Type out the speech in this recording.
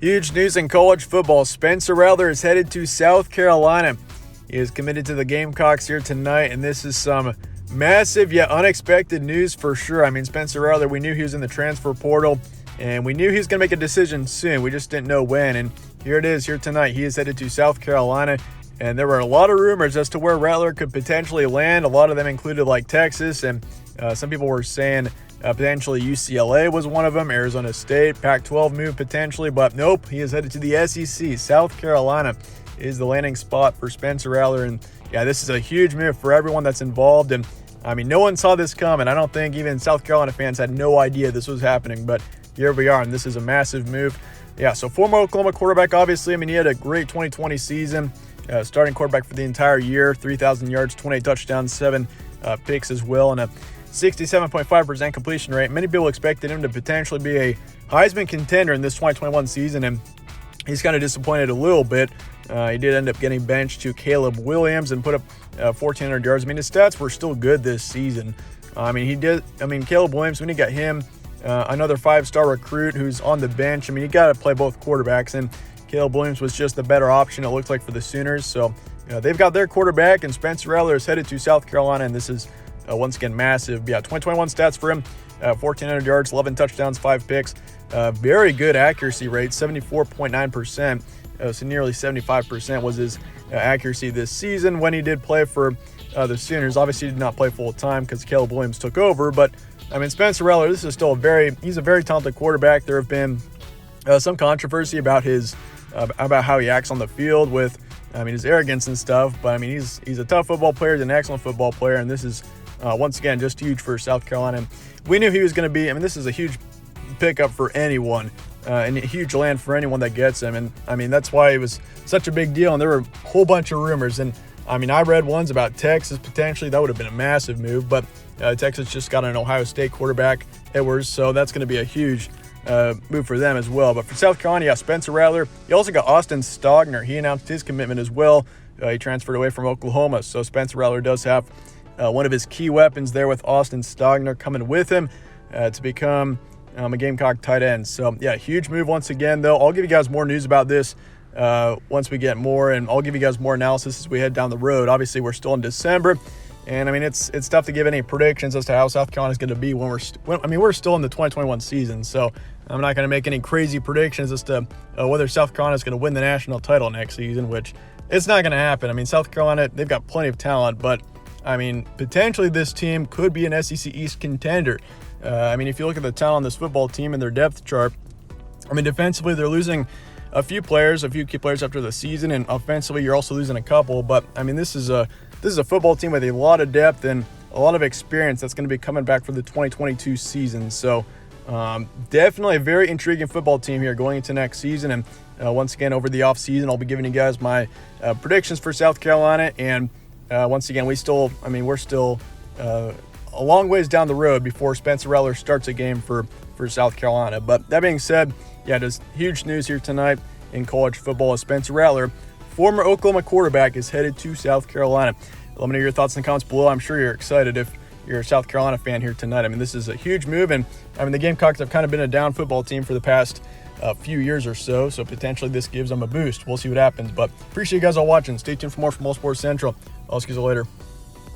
Huge news in college football. Spencer Rattler is headed to South Carolina. He is committed to the Gamecocks here tonight, and this is some massive yet unexpected news for sure. I mean, Spencer Rattler, we knew he was in the transfer portal, and we knew he was going to make a decision soon. We just didn't know when, and here it is here tonight. He is headed to South Carolina, and there were a lot of rumors as to where Rattler could potentially land. A lot of them included like Texas, and some people were saying potentially UCLA was one of them, Arizona State, Pac-12 move potentially, but nope, he is headed to the SEC. South Carolina is the landing spot for Spencer Rattler, and yeah, this is a huge move for everyone that's involved, and I mean, no one saw this coming. I don't think even South Carolina fans had no idea this was happening, but here we are, and this is a massive move. Yeah, so former Oklahoma quarterback, obviously, I mean, he had a great 2020 season, starting quarterback for the entire year, 3,000 yards, 28 touchdowns, 7 picks as well, and a 67.5% completion rate. Many people expected him to potentially be a Heisman contender in this 2021 season, and he's kind of disappointed a little bit. He did end up getting benched to Caleb Williams and put up 1,400 yards. I mean, his stats were still good this season. Caleb Williams, when you got him, another 5-star recruit who's on the bench, I mean, you got to play both quarterbacks, and Caleb Williams was just the better option, it looked like, for the Sooners. So they've got their quarterback, and Spencer Rattler is headed to South Carolina, and this is once again massive. Yeah, 2021 stats for him, 1,400 yards, 11 touchdowns, 5 picks. Very good accuracy rate, 74.9%. So nearly 75% was his accuracy this season when he did play for the Sooners. Obviously, he did not play full time because Caleb Williams took over. But I mean, Spencer Rattler, this is still he's a very talented quarterback. There have been some controversy about about how he acts on the field with, his arrogance and stuff. But I mean, he's a tough football player, he's an excellent football player, and this is once again just huge for South Carolina. We knew he was going to be. I mean, this is a huge pickup for anyone. And a huge land for anyone that gets him. And I mean, that's why it was such a big deal. And there were a whole bunch of rumors. And I mean, I read ones about Texas potentially. That would have been a massive move. But Texas just got an Ohio State quarterback, Edwards. So that's going to be a huge move for them as well. But for South Carolina, yeah, Spencer Rattler. You also got Austin Stogner. He announced his commitment as well. He transferred away from Oklahoma. So Spencer Rattler does have one of his key weapons there with Austin Stogner coming with him to become a Gamecock tight end. So, yeah, huge move once again, though. I'll give you guys more news about this once we get more, and I'll give you guys more analysis as we head down the road. Obviously, we're still in December, and, I mean, it's tough to give any predictions as to how South Carolina is going to be when we're still in the 2021 season. So, I'm not going to make any crazy predictions as to whether South Carolina is going to win the national title next season, which it's not going to happen. I mean, South Carolina, they've got plenty of talent, but, I mean, potentially this team could be an SEC East contender. If you look at the talent on this football team and their depth chart, I mean, defensively, they're losing a few key players after the season, and offensively, you're also losing a couple. But, I mean, this is a football team with a lot of depth and a lot of experience that's going to be coming back for the 2022 season. So, definitely a very intriguing football team here going into next season. And once again, over the offseason, I'll be giving you guys my predictions for South Carolina. And once again, we're still a long ways down the road before Spencer Rattler starts a game for South Carolina. But that being said, yeah, there's huge news here tonight in college football as Spencer Rattler, former Oklahoma quarterback, is headed to South Carolina. Let me know your thoughts in the comments below. I'm sure you're excited if you're a South Carolina fan here tonight. I mean, this is a huge move, and I mean, the Gamecocks have kind of been a down football team for the past few years or so, so potentially this gives them a boost. We'll see what happens, but appreciate you guys all watching. Stay tuned for more from All Sports Central. I'll see you later.